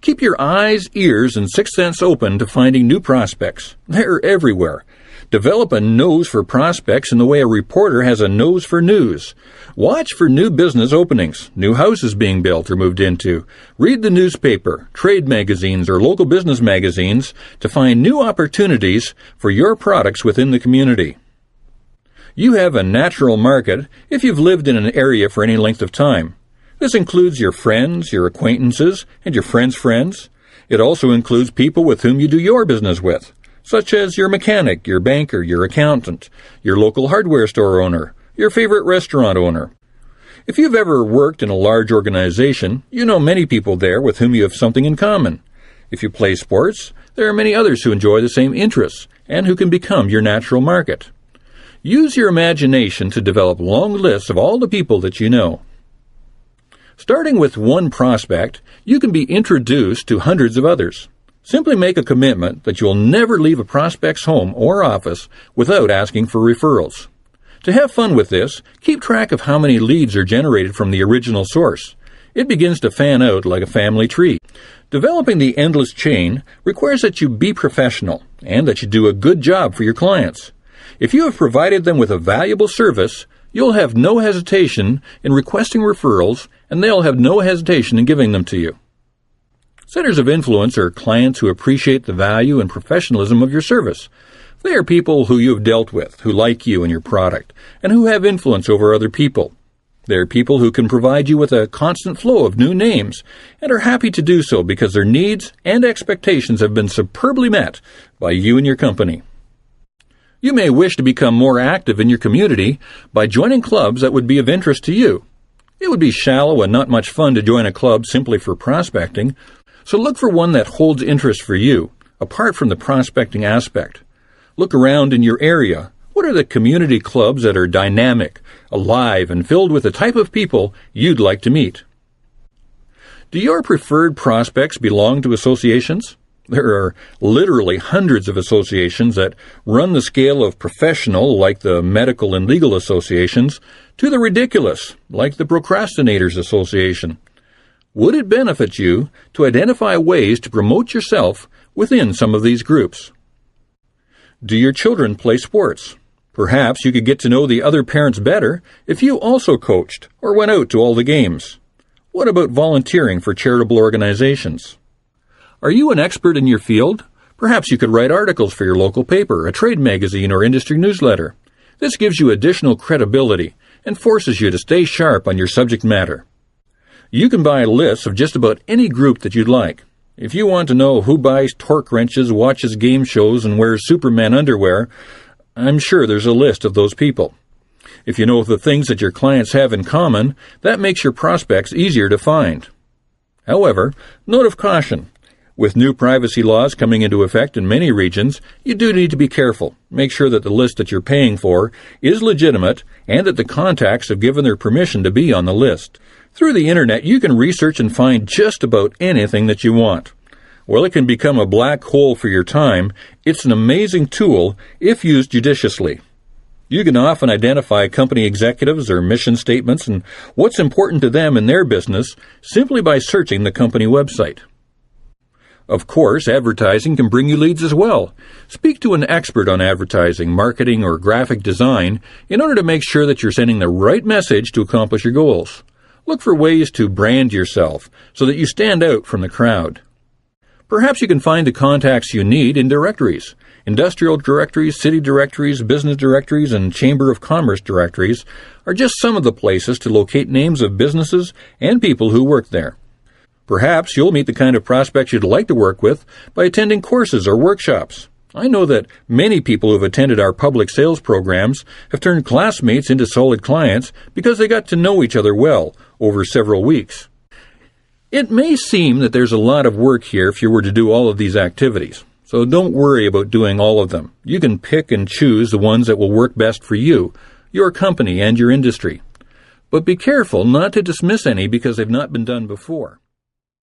Keep your eyes, ears, and sixth sense open to finding new prospects. They're everywhere. Develop a nose for prospects in the way a reporter has a nose for news. Watch for new business openings, new houses being built or moved into. Read the newspaper, trade magazines, or local business magazines to find new opportunities for your products within the community. You have a natural market if you've lived in an area for any length of time. This includes your friends, your acquaintances, and your friends' friends. It also includes people with whom you do your business with, such as your mechanic, your banker, your accountant, your local hardware store owner, your favorite restaurant owner. If you've ever worked in a large organization, you know many people there with whom you have something in common. If you play sports, there are many others who enjoy the same interests and who can become your natural market. Use your imagination to develop long lists of all the people that you know. Starting with one prospect, you can be introduced to hundreds of others. Simply make a commitment that you will never leave a prospect's home or office without asking for referrals. To have fun with this, keep track of how many leads are generated from the original source. It begins to fan out like a family tree. Developing the endless chain requires that you be professional and that you do a good job for your clients. If you have provided them with a valuable service, you'll have no hesitation in requesting referrals, and they'll have no hesitation in giving them to you. Centers of influence are clients who appreciate the value and professionalism of your service. They are people who you have dealt with, who like you and your product, and who have influence over other people. They are people who can provide you with a constant flow of new names and are happy to do so because their needs and expectations have been superbly met by you and your company. You may wish to become more active in your community by joining clubs that would be of interest to you. It would be shallow and not much fun to join a club simply for prospecting, so look for one that holds interest for you, apart from the prospecting aspect. Look around in your area. What are the community clubs that are dynamic, alive, and filled with the type of people you'd like to meet? Do your preferred prospects belong to associations? There are literally hundreds of associations that run the scale of professional, like the medical and legal associations, to the ridiculous, like the Procrastinators Association. Would it benefit you to identify ways to promote yourself within some of these groups? Do your children play sports? Perhaps you could get to know the other parents better if you also coached or went out to all the games. What about volunteering for charitable organizations? Are you an expert in your field? Perhaps you could write articles for your local paper, a trade magazine, or industry newsletter. This gives you additional credibility and forces you to stay sharp on your subject matter. You can buy lists of just about any group that you'd like. If you want to know who buys torque wrenches, watches game shows, and wears Superman underwear, I'm sure there's a list of those people. If you know the things that your clients have in common, that makes your prospects easier to find. However, note of caution. With new privacy laws coming into effect in many regions, you do need to be careful. Make sure that the list that you're paying for is legitimate and that the contacts have given their permission to be on the list. Through the internet, you can research and find just about anything that you want. While it can become a black hole for your time, it's an amazing tool if used judiciously. You can often identify company executives or mission statements and what's important to them in their business simply by searching the company website. Of course, advertising can bring you leads as well. Speak to an expert on advertising, marketing, or graphic design in order to make sure that you're sending the right message to accomplish your goals. Look for ways to brand yourself so that you stand out from the crowd. Perhaps you can find the contacts you need in directories. Industrial directories, city directories, business directories, and Chamber of Commerce directories are just some of the places to locate names of businesses and people who work there. Perhaps you'll meet the kind of prospects you'd like to work with by attending courses or workshops. I know that many people who have attended our public sales programs have turned classmates into solid clients because they got to know each other well over several weeks. It may seem that there's a lot of work here if you were to do all of these activities, so don't worry about doing all of them. You can pick and choose the ones that will work best for you, your company, and your industry. But be careful not to dismiss any because they've not been done before.